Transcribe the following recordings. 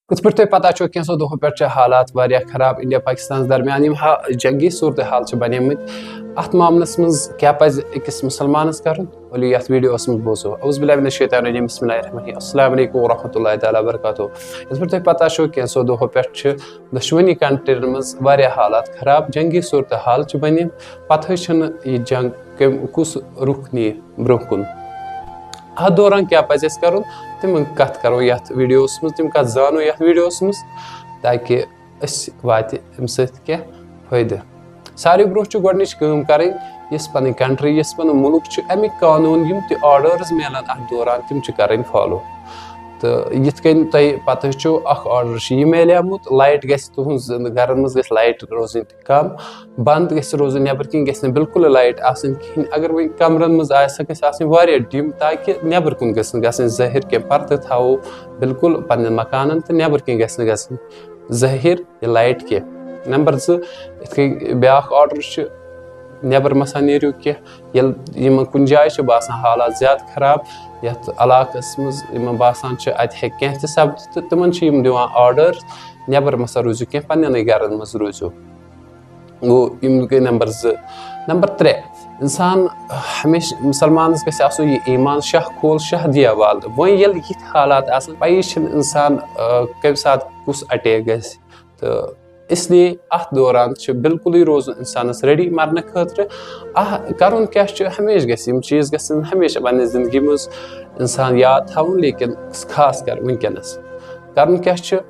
कुछ पर पता कैंसो दो पे हालात वारिया खराब इंडिया पाकिस्तान दरमियान जंगी सूरत हाल बनेमत अत मामलस मज क्या पज अकिस मुसलमानस करन वली यथ वीडियोस मज बोजो औज़ुबिल्लाहि मिनश शैतानिर रजीम बिस्मिल्लाहिर्रहमानिर्रहीम अस्सलामु अलैकुम व रहमतुल्लाहि तआला व बरकातहू इस पर पता कैंसो दो पे दशवनी कंट्रीन मज वारिया हालात खराब जंगी सूरत हाल बनेम पत यह जंग कुस रुख नी ब्रोह कुन अत दौरान क्या पज कर तम कत करो यथ वीडियोस मज तम कत जानो यथ वीडियोस मज ताकि वात अमि सत क्या फायदे सारे ब्रोह गोडनिच काम करें यस पन कंट्री यस पन मुल्क अमिक कानून यम त ऑर्डर्स मिलान अत दौरान तम करें फॉलो तो यथ कन तुम पता ऑर्डर यह मिलेमुत लाइट तुज घर मज लाइट रोजन कम बंद रोजन नबर कन गि बिल्कुल लाइट कहें अगर वह कमरन मज गि डिम ताकि नबर कुन ज़ाहिर कह पर्द थो बिल्कुल पन्न मकान तो नबर कन गि ज़ाहिर लाइट कह नंबर 2 इत ब्या ऑर्डर नबर मसा नीरू कह कुन जाए बासान हालात ज्यादा खराब यथ इलाकस मज बासान अत कह सपद तिमन दिवान ऑर्डर नबर मसा रूजू कह पन्न घर मज रूजू गो गई नंबर 2 नंबर 3 इंसान हमेशा मुसलमान गो यह ईमान शाह खोल शाह दिया वाल वो ये हालात पई इंसान कम सात कुस अटैक ग तो इसलिए अत दौरान बिल्कुल रोजन इंसानस रेडी मरने खतर कर क्या हमेशा गम चीज़ ग हमेशा पन्ने जिंदगी मज इंसान याद थवन लेकिन खास कर वनकस कर क्या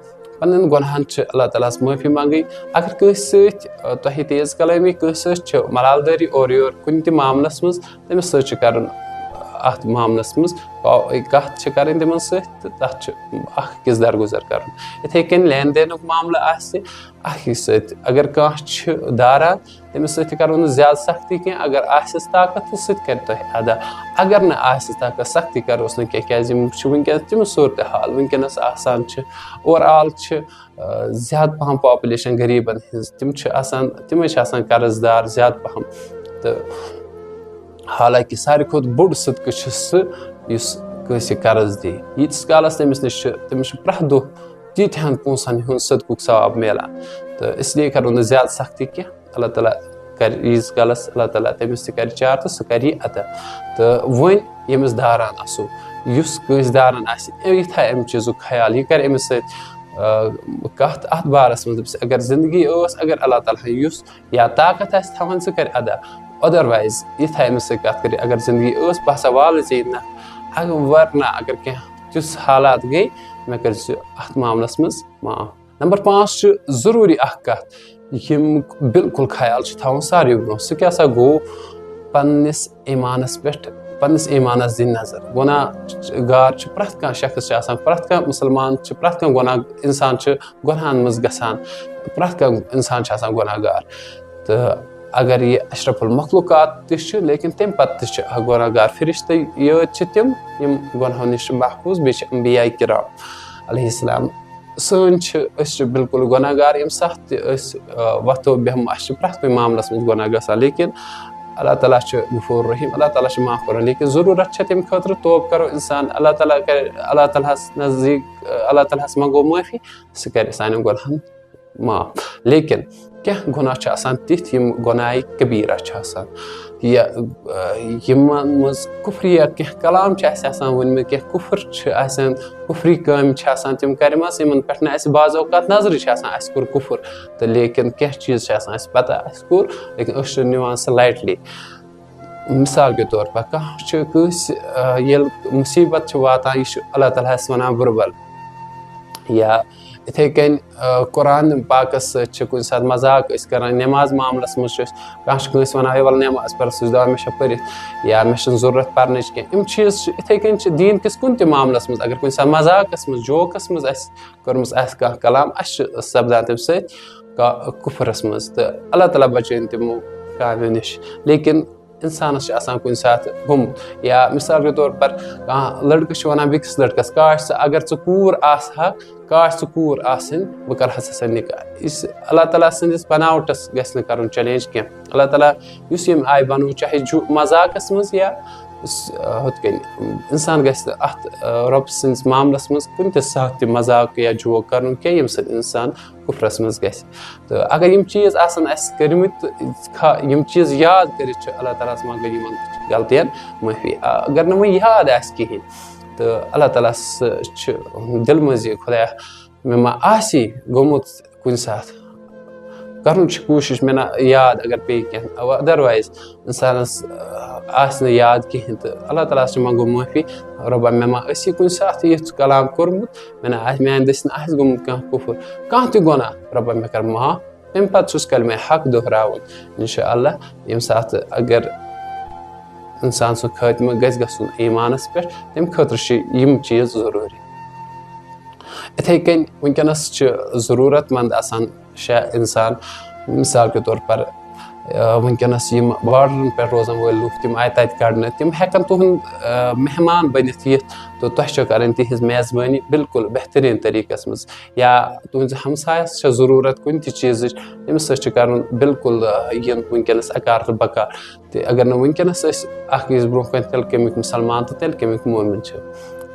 पन्न गुनाहन अल्लाह ताला माफ़ी मांगी अगर कंस सह तेज कलामी कंस मलालदारी और योर कुन त मामलस मज तमिस कर अत मामलस मज कत कर तिमन सत दरगुजर कर इथे कन लेन देन मामला अगर कह दारान तमिस सत करो ज्यादा सख्ती कह अगर आसिस ताकत तो सत कर अदा अगर न आसिस ताकत सख्ती करोस न क्या वनकस तम सूरत हाल वनकस ओवरऑल ज्यादा पहम पॉपुलेशन गरीबन तम कर्जदार ज्यादा पहम तो हालांकि सारे खुद बोड़ सदक़ सह कर्ज दी यीस कालस तमिस नश तमिस प्रह दो तीहन पोसन हूं सदक़ुक सवाब मिलान तो इसलिए करो न ज्यादा सख्ती कह अल्लाह ताला कर यीस कालस अल्लाह ताला तमिस कर चार तो सह कर अता तो वन यमिस दारान आसो कस दारान यह था अमि चीज़ ख्याल यह कर अमिस कत अत बारस मज अगर जिंदगी अगर अल्लाह ताला या ताकत थवान सह कर अदा अदरवाइज यह था अमिस कत कर अगर जिंदगी बह सा वाल ना अगर वरना अगर कह तिस हालात गई मे कर अत मामलस मज माफ नंबर 5 जरूरी कत बिल्कुल ख्याल थवन सारे ब्रोह सह क्या गो पन्निस ईमानस पे पन्निस ईमानस दिन नजर गुनाहगार प्रथ कह शख्स प्रथ कह मुसलमान प्रथ कह गुनाह इंसान गुनाहन मज गसान प्रथ कह इंसान गुनाहगार तो अगर ये अशरफुल मखलूकात लेकिन तम पत गुनाहगार फरिश्ते योत तम गुनाहों नश महफूज बे अंबिया किराम अलैहिस्सलाम सन बिल्कुल गुनाहगार यम साथ वथो बेहम प्रथ कुछ मामलस मज गुनाह गसान लेकिन अल्लाह ताला गफूर रहीम अल्लाह ताला माफ कर लेकिन जरूरत तम खतर तोब करो इंसान अल्लाह ताला कर अल्लाह ताला नजदीक अल्लाह ताला मंगो माफी सह कर सान गुनाहन माफ लेकिन क्या गुनाह तिथ गुनाह कबीरा मज कुफरिया कह कलाम वन क्या कुफर कुफरी काम तम करम पे बाज़ अवकात नजर कोर कुफर तो लेकिन क्या चीज़ पता कोर लेकिन निवान सह लाइटली मिसाल के तौर पर कह मुसीबत वातान यह अल्लाह ताला वन बुरबल या इथे कन कुरान पाकस कुन सात मजाक कर नमाज मामलस मज कस वन वल नमाज पर सह मे पर या मे जरूरत पर्न कह चीज़ इथे कन दीन किस कुन मामलस मज अगर कुन सात मजाकस मज जोकस मज कर्मस कह कलाम सपदान तम सत कुफरस मज तो अल्लाह ताला बचन तमो कामों नश लेकिन इंसानस कुन सात गुमुत या मिसाल के तौर पर कह लड़क वन बिकस लड़कस काश अगर कूर काश कूर बह कर सा निकाह इस अल्लाह ताला सदिस बनावटस कर चैलेंज कह अल्लाह ताला यम आय बनो चाहे मजाकस मज या ہُتھ کٔنۍ اِنسان گژھِ نہٕ اَتھ رۄبہٕ سٕنٛدِس معاملَس منٛز کُنہِ تہِ ساتہٕ تہِ مذاق یا جوک کَرُن کینٛہہ ییٚمہِ سۭتۍ اِنسان کُفرَس منٛز گژھِ تہٕ اگر یِم چیٖز آسَن اَسہِ کٔرمٕتۍ تہٕ یِم چیٖز یاد کٔرِتھ چھِ اللہ تعالیٰ ہَس منٛگٕنۍ یِمَن غلطیَن معٲفی اگر نہٕ وۄنۍ یاد آسہِ کِہیٖنۍ تہٕ اللہ تعالیٰ ہَس چھِ دِلہٕ منٛز یہِ خۄدایا مےٚ ما آسی گوٚمُت کُنہِ ساتہٕ کَرُن چھِ کوٗشِش مےٚ نہ یاد اگر پیٚیہِ کینٛہہ اَدَروایز اِنسانَس آسہِ نہٕ یاد کِہیٖنۍ تہٕ اللہ تعالیٰ ہَس چھِ منٛگُن معٲفی رۄبا مےٚ ما ٲسی کُنہِ ساتہٕ یُتھ کلام کوٚرمُت مےٚ نہ آسہِ میٛانہِ دٔسۍ نہٕ آسہِ گوٚمُت کانٛہہ کُفُر کانٛہہ تہِ گۄناہ رۄبا مےٚ کَر معاف تَمہِ پَتہٕ چھُس کَلمے حق دۄہراوُن اِنشاء اللہ ییٚمہِ ساتہٕ اگر اِنسان سُنٛد خٲتمہٕ گژھِ گژھُن ایٖمانَس پٮ۪ٹھ تَمہِ خٲطرٕ چھِ یِم چیٖز ضروٗری یِتھَے کٔنۍ وٕنکٮ۪نَس چھِ ضروٗرت منٛد آسان اِنسان مِثال کے طور پر وٕنکٮ۪نَس یِم باڈرَن پٮ۪ٹھ روزَن وٲلۍ لُکھ تِم آیہِ تَتہِ کَڑنہٕ تِم ہٮ۪کَن تُہُنٛد مہمان بٔنِتھ یِتھ تہٕ تۄہہِ چھو کَرٕنۍ تِہِنٛز میزبٲنی بِلکُل بہتریٖن طریٖقَس منٛز یا تُہٕنٛزِ ہمسایَس چھےٚ ضروٗرت کُنہِ تہِ چیٖزٕچ تٔمِس سۭتۍ چھُ کَرُن بِلکُل یِم وٕنکٮ۪نَس اَکار تہٕ بَکار تہٕ اگر نہٕ وٕنکٮ۪نَس أسۍ اَکھ أکِس برونٛہہ کَنہِ تیٚلہِ کَمیُک مُسلمان تہٕ تیٚلہِ کَمیُک مومِن چھِ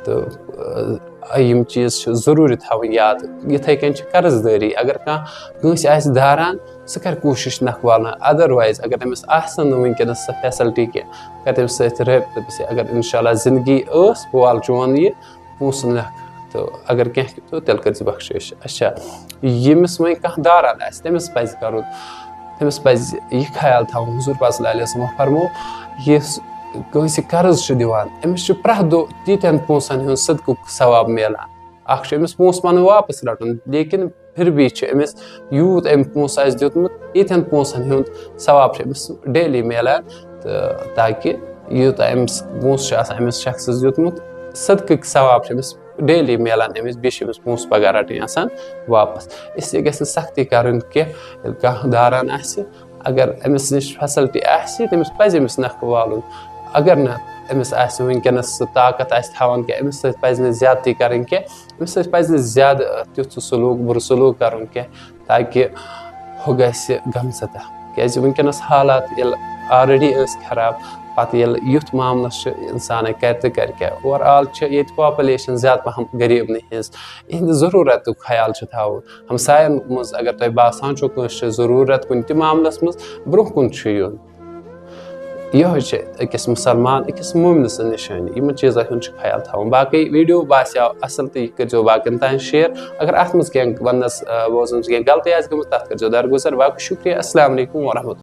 تہٕ یِم چیٖز چھِ ضروٗری تھاوٕنۍ یاد یِتھَے کٔنۍ چھِ قرض دٲری اگر کانٛہہ کٲنٛسہِ آسہِ داران سُہ کَرِ کوٗشِش نکھٕ والنہٕ اَدَروایز اگر تٔمِس آسن نہٕ وٕنکٮ۪نَس سۄ فیسَلٹی کینٛہہ کَرِ تٔمِس سۭتۍ رٲبطہٕ اگر اِنشاء اللہ زندگی ٲس بول چون یہِ پونٛسہٕ نکھ تہٕ اگر کینٛہہ تہٕ تیٚلہِ کٔرۍ زِ بخشٲیِش اچھا ییٚمِس وۄنۍ کانٛہہ داران آسہِ تٔمِس پَزِ کَرُن تٔمِس پَزِ یہِ خیال تھاوُن حضوٗر پاک صلی اللہ علیہ وسلمو فرمو یُس کٲنٛسہِ قرض چھُ دِوان أمِس چھُ پرٛٮ۪تھ دۄہ تیٖتٮ۪ن پونٛسَن ہُنٛد صدقُک ثواب میلان اَکھ چھُ أمِس پونٛسہٕ پَنُن واپَس رَٹُن لیکِن پھر بھی چھُ أمِس یوٗت أمۍ پونٛسہٕ آسہِ دیُتمُت ییٖتٮ۪ن پونٛسَن ہُنٛد ثواب چھُ أمِس ڈیلی میلان تہٕ تاکہِ یوٗتاہ أمِس پونٛسہٕ چھُ آسان أمِس شخصَس دیُتمُت صدقٕکۍ ثواب چھُ أمِس ڈیلی میلان أمِس بیٚیہِ چھِ أمِس پونٛسہٕ پَگاہ رَٹٕنۍ آسان واپَس اِسلیے گژھِ نہٕ سختی کَرٕنۍ کینٛہہ ییٚلہِ کانٛہہ داران آسہِ اگر أمِس نِش فیسَلٹی آسہِ تٔمِس پَزِ أمِس نکھٕ والُن اگر نہٕ أمِس آسہِ وٕنکٮ۪نَس سُہ طاقت آسہِ تھاوان کینٛہہ أمِس سۭتۍ پَزِ نہٕ زیادتی کَرٕنۍ کینٛہہ أمِس سۭتۍ پَزِ نہٕ زیادٕ تیُتھ سلوٗک بُرٕ سلوٗک کَرُن کینٛہہ تاکہِ ہُہ گژھِ غمزدہ کیٛازِ وٕنکٮ۪نَس حالات ییٚلہِ آلریڈی ٲسۍ خراب پَتہٕ ییٚلہِ یُتھ معاملہٕ چھُ اِنسانے کَرِ تہٕ کَرِ کیٛاہ اوٚوَرآل چھِ ییٚتہِ پاپُلیشَن زیادٕ پَہَم غریٖبنٕے ہِنٛز یِہِنٛدِ ضروٗرتُک خیال چھُ تھاوُن ہمسایَن منٛز اگر تۄہہِ باسان چھُو کٲنٛسہِ چھِ ضروٗرت کُنہِ تہِ معاملَس منٛز برونٛہہ کُن چھُ یُن یِہوٚے چھِ أکِس مُسلمان أکِس مومنہٕ سٕنٛز نِشٲنی یِمَن چیٖزَن ہُنٛد چھُ خیال تھاوُن باقٕے ویٖڈیو باسیو اَصٕل تہٕ یہِ کٔرۍزیو باقٕیَن تام شِیَر اگر اَتھ منٛز کینٛہہ وَننَس بوزنَس کینٛہہ غلطی آسہِ گٔمٕژ تَتھ کٔرۍزیو درگُزر باقٕے شُکریہ اَسلامُ علیکُم ورحمتہ